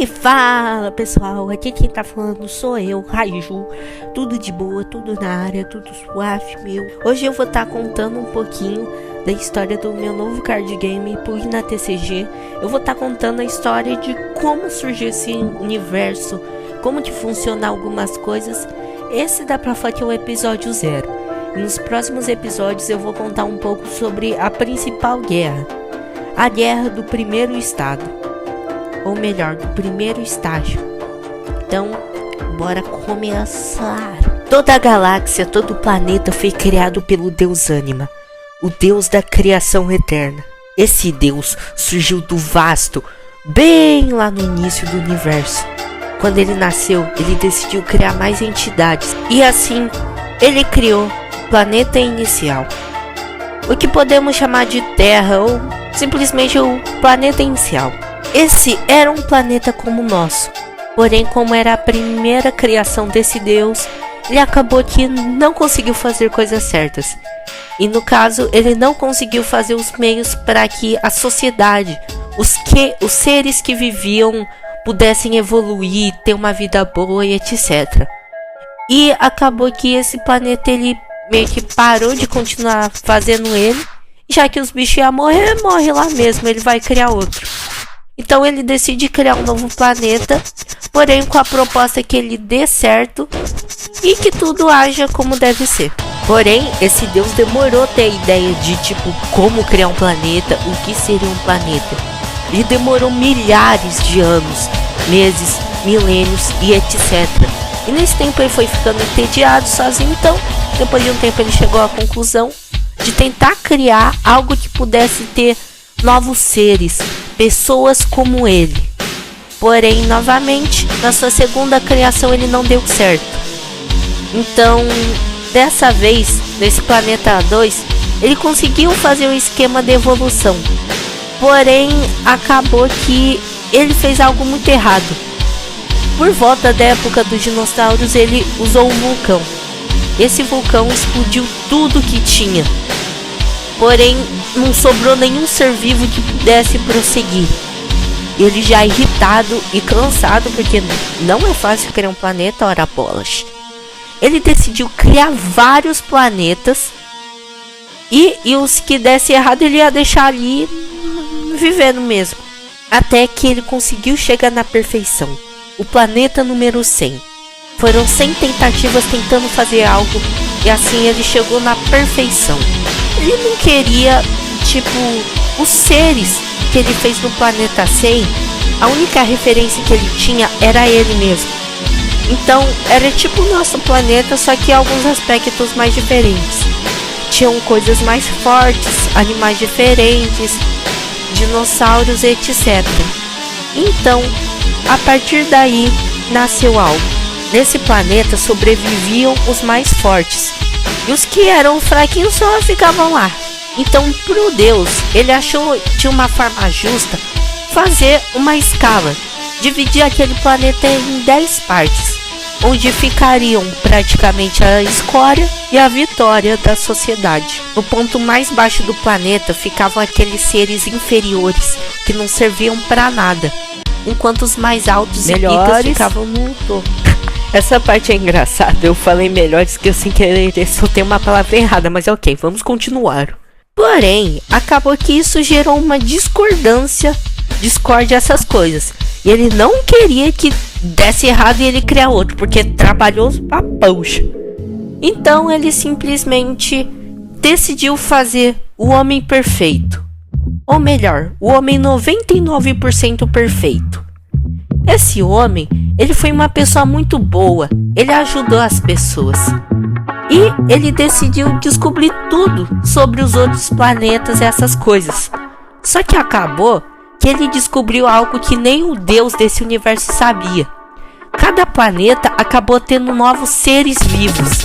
E fala pessoal, aqui quem tá falando sou eu, Raiju. Tudo de boa, tudo na área, tudo suave, meu. Hoje eu vou estar contando um pouquinho da história do meu novo card game por na TCG. Eu vou estar contando a história de como surgiu esse universo, como que funciona algumas coisas. Esse dá pra falar que é o episódio 0. E nos próximos episódios eu vou contar um pouco sobre a principal guerra. A guerra do primeiro estado. Ou melhor, do primeiro estágio. Então, bora começar. Toda a galáxia, todo o planeta foi criado pelo deus Anima, o deus da criação eterna. Esse deus surgiu do vasto, bem lá no início do universo. Quando ele nasceu, ele decidiu criar mais entidades. E assim, ele criou o planeta inicial. O que podemos chamar de Terra ou simplesmente o planeta inicial. Esse era um planeta como o nosso, porém como era a primeira criação desse deus, ele acabou que não conseguiu fazer coisas certas. E no caso, ele não conseguiu fazer os meios para que a sociedade, os seres que viviam, pudessem evoluir, ter uma vida boa e etc. E acabou que esse planeta ele meio que parou de continuar fazendo ele, já que os bichos iam morrer, morre lá mesmo, ele vai criar outro. Então ele decide criar um novo planeta, porém com a proposta que ele dê certo e que tudo haja como deve ser. Porém, esse deus demorou a ter a ideia de como criar um planeta, o que seria um planeta. Ele demorou milhares de anos, meses, milênios e etc. E nesse tempo ele foi ficando entediado sozinho, então depois de um tempo ele chegou à conclusão de tentar criar algo que pudesse ter novos seres, pessoas como ele. Porém, novamente, na sua segunda criação ele não deu certo. Então, dessa vez, nesse planeta 2, ele conseguiu fazer um esquema de evolução. Porém, acabou que ele fez algo muito errado. Por volta da época dos dinossauros, ele usou um vulcão. Esse vulcão explodiu tudo que tinha. Porém, não sobrou nenhum ser vivo que pudesse prosseguir. Ele já irritado e cansado, porque não é fácil criar um planeta, ora bolas. Ele decidiu criar vários planetas. E os que desse errado ele ia deixar ali vivendo mesmo. Até que ele conseguiu chegar na perfeição. O planeta número 100. Foram 100 tentativas tentando fazer algo. E assim ele chegou na perfeição. Ele não queria, os seres que ele fez no planeta 100, a única referência que ele tinha era ele mesmo. Então, era o nosso planeta, só que alguns aspectos mais diferentes. Tinham coisas mais fortes, animais diferentes, dinossauros, etc. Então, a partir daí, nasceu algo. Nesse planeta sobreviviam os mais fortes. E os que eram fraquinhos só ficavam lá. Então, pro Deus, ele achou de uma forma justa fazer uma escala. Dividir aquele planeta em 10 partes. Onde ficariam praticamente a escória e a vitória da sociedade. No ponto mais baixo do planeta ficavam aqueles seres inferiores que não serviam para nada. Enquanto os mais altos e ricos ficavam no topo. Essa parte é engraçada, eu falei melhores que eu sem querer soltei uma palavra errada, mas ok, vamos continuar. Porém, acabou que isso gerou uma discórdia essas coisas. E ele não queria que desse errado e ele criar outro, porque trabalhou pra poxa. Então ele simplesmente decidiu fazer o homem perfeito. Ou melhor, o homem 99% perfeito. Esse homem, ele foi uma pessoa muito boa, ele ajudou as pessoas. E ele decidiu descobrir tudo sobre os outros planetas e essas coisas. Só que acabou que ele descobriu algo que nem o Deus desse universo sabia. Cada planeta acabou tendo novos seres vivos.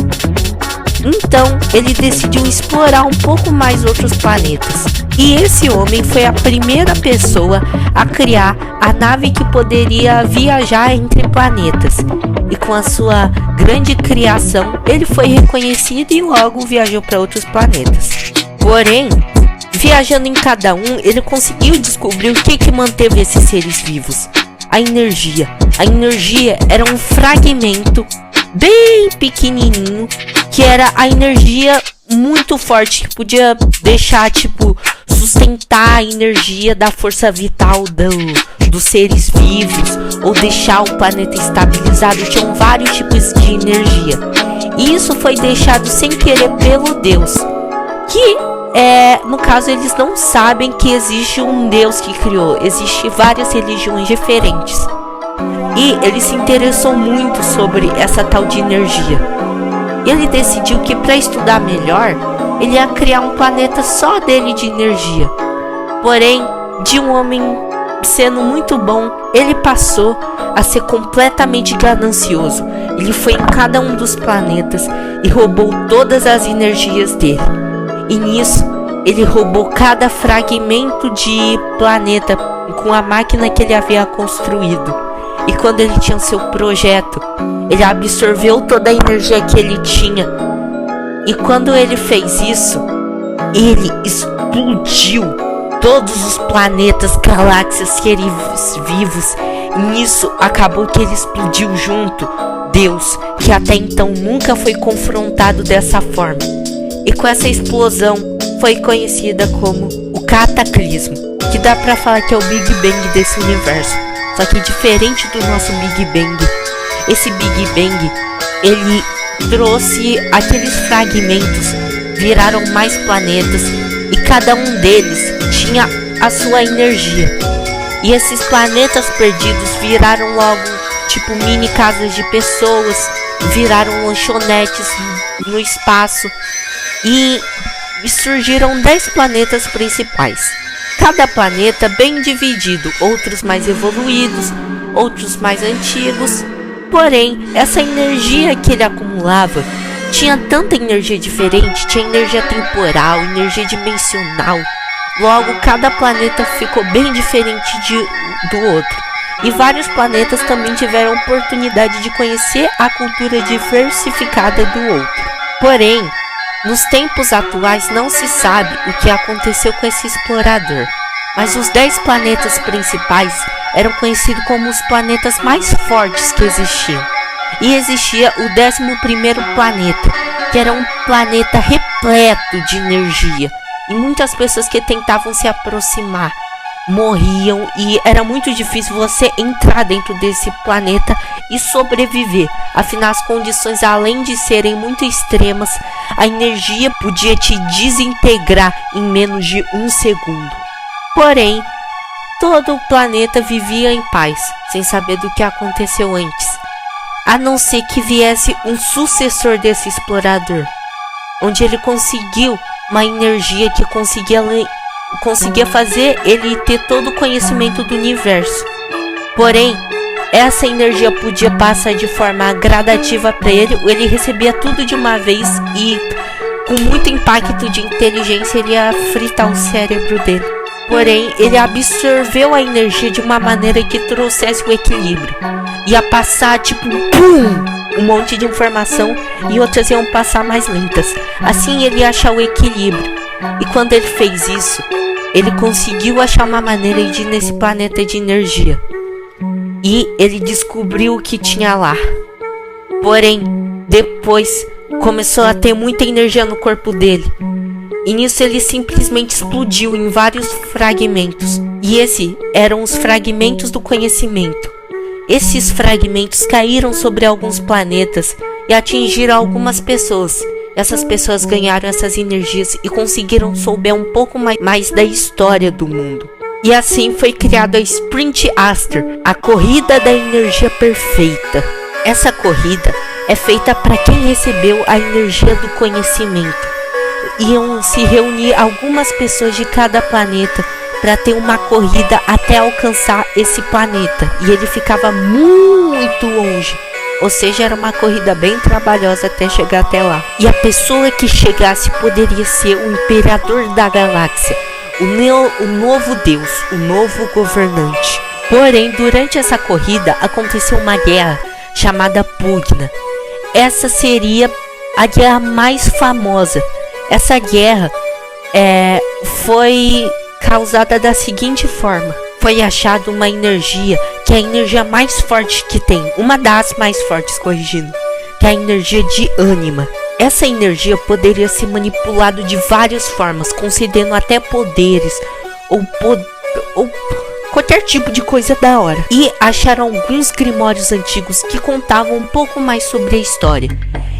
Então, ele decidiu explorar um pouco mais outros planetas. E esse homem foi a primeira pessoa a criar a nave que poderia viajar entre planetas. E com a sua grande criação, ele foi reconhecido e logo viajou para outros planetas. Porém, viajando em cada um, ele conseguiu descobrir o que manteve esses seres vivos. a energia. A energia era um fragmento bem pequenininho, que era a energia muito forte, que podia deixar, tipo, sustentar a energia da força vital dos seres vivos, ou deixar o planeta estabilizado. Tinham vários tipos de energia. E isso foi deixado sem querer pelo Deus, que no caso eles não sabem que existe um Deus que criou. Existem várias religiões diferentes. E ele se interessou muito sobre essa tal de energia. E ele decidiu que para estudar melhor, ele ia criar um planeta só dele de energia. Porém, de um homem sendo muito bom, ele passou a ser completamente ganancioso. Ele foi em cada um dos planetas e roubou todas as energias dele. E nisso, ele roubou cada fragmento de planeta com a máquina que ele havia construído. E quando ele tinha seu projeto, ele absorveu toda a energia que ele tinha. E quando ele fez isso, ele explodiu todos os planetas, galáxias, seres vivos. E nisso acabou que ele explodiu junto Deus, que até então nunca foi confrontado dessa forma. E com essa explosão foi conhecida como o Cataclismo, que dá pra falar que é o Big Bang desse universo. Só que diferente do nosso Big Bang, esse Big Bang, ele trouxe aqueles fragmentos, viraram mais planetas, e cada um deles tinha a sua energia. E esses planetas perdidos viraram logo tipo mini casas de pessoas, viraram lanchonetes no espaço, e surgiram 10 planetas principais. Cada planeta bem dividido, outros mais evoluídos, outros mais antigos. Porém, essa energia que ele acumulava tinha tanta energia diferente, tinha energia temporal, energia dimensional. Logo, cada planeta ficou bem diferente do outro. E vários planetas também tiveram oportunidade de conhecer a cultura diversificada do outro. Porém, nos tempos atuais não se sabe o que aconteceu com esse explorador, mas os 10 planetas principais eram conhecidos como os planetas mais fortes que existiam. E existia o 11º planeta, que era um planeta repleto de energia, e muitas pessoas que tentavam se aproximar morriam, e era muito difícil você entrar dentro desse planeta e sobreviver. Afinal, as condições, além de serem muito extremas, a energia podia te desintegrar em menos de 1 segundo. Porém, todo o planeta vivia em paz, sem saber do que aconteceu antes, a não ser que viesse um sucessor desse explorador, onde ele conseguiu uma energia que conseguia fazer ele ter todo o conhecimento do universo. Porém, essa energia podia passar de forma gradativa para ele, ou ele recebia tudo de uma vez e com muito impacto de inteligência ele ia fritar o cérebro dele. Porém, ele absorveu a energia de uma maneira que trouxesse o equilíbrio. Ia passar tipo um monte de informação, e outras iam passar mais lentas. Assim ele ia achar o equilíbrio. E quando ele fez isso, ele conseguiu achar uma maneira de ir nesse planeta de energia. E ele descobriu o que tinha lá. Porém, depois começou a ter muita energia no corpo dele. E nisso ele simplesmente explodiu em vários fragmentos. E esses eram os fragmentos do conhecimento. Esses fragmentos caíram sobre alguns planetas e atingiram algumas pessoas. Essas pessoas ganharam essas energias e conseguiram saber um pouco mais da história do mundo. E assim foi criada a Sprint Aster, a corrida da energia perfeita. Essa corrida é feita para quem recebeu a energia do conhecimento. Iam se reunir algumas pessoas de cada planeta para ter uma corrida até alcançar esse planeta. E ele ficava muito longe. Ou seja, era uma corrida bem trabalhosa até chegar até lá. E a pessoa que chegasse poderia ser o imperador da galáxia, o novo Deus, o novo governante. Porém, durante essa corrida aconteceu uma guerra chamada Pugna. Essa seria a guerra mais famosa. Essa guerra foi causada da seguinte forma. foi achado uma energia que é a energia mais forte que tem, uma das mais fortes, corrigindo, que é a energia de ânima. Essa energia poderia ser manipulada de várias formas, concedendo até poderes ou qualquer tipo de coisa da hora. E acharam alguns grimórios antigos que contavam um pouco mais sobre a história.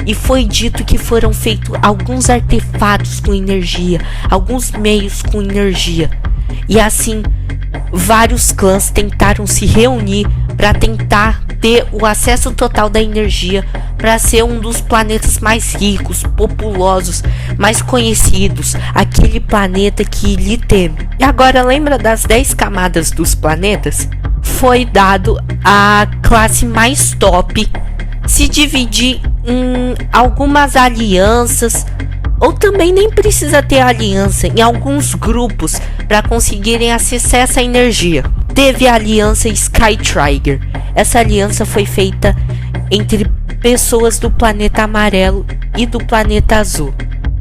E foi dito que foram feitos alguns artefatos com energia, alguns meios com energia. E assim, vários clãs tentaram se reunir para tentar ter o acesso total da energia para ser um dos planetas mais ricos, populosos, mais conhecidos, aquele planeta que lhe teme. E agora lembra das 10 camadas dos planetas? Foi dado a classe mais top se dividir em algumas alianças, ou também nem precisa ter aliança, em alguns grupos para conseguirem acessar essa energia. Teve a aliança Sky Trigger. Essa aliança foi feita entre pessoas do planeta amarelo e do planeta azul.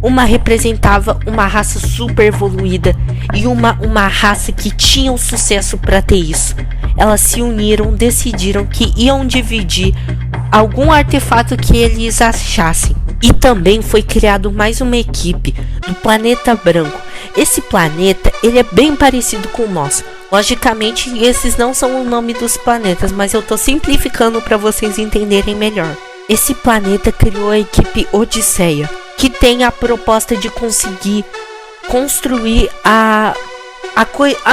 Uma representava uma raça super evoluída e uma raça que tinha o sucesso para ter isso. Elas se uniram, decidiram que iam dividir algum artefato que eles achassem. E também foi criado mais uma equipe do planeta branco. Esse planeta, ele é bem parecido com o nosso. Logicamente, esses não são o nome dos planetas, mas eu tô simplificando para vocês entenderem melhor. Esse planeta criou a equipe Odisseia, que tem a proposta de conseguir construir a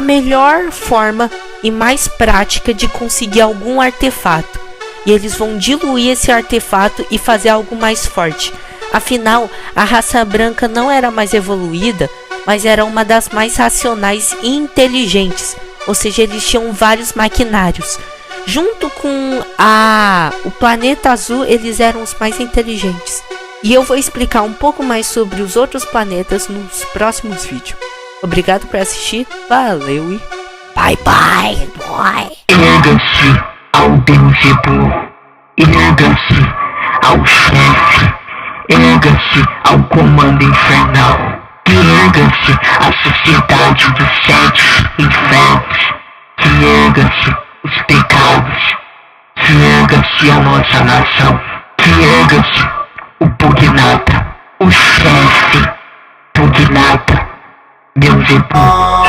melhor forma e mais prática de conseguir algum artefato. E eles vão diluir esse artefato e fazer algo mais forte. Afinal, a raça branca não era mais evoluída, mas era uma das mais racionais e inteligentes. Ou seja, eles tinham vários maquinários. Junto com o planeta azul, eles eram os mais inteligentes. E eu vou explicar um pouco mais sobre os outros planetas nos próximos vídeos. Obrigado por assistir, valeu e bye bye, boy! Erga-se ao Beelzebub, erga-se ao chefe, erga-se ao comando infernal, erga-se à sociedade dos 7 infernos, erga-se os pecados, erga-se a nossa nação, erga-se o Pugnata, o chefe Pugnata, Beelzebub.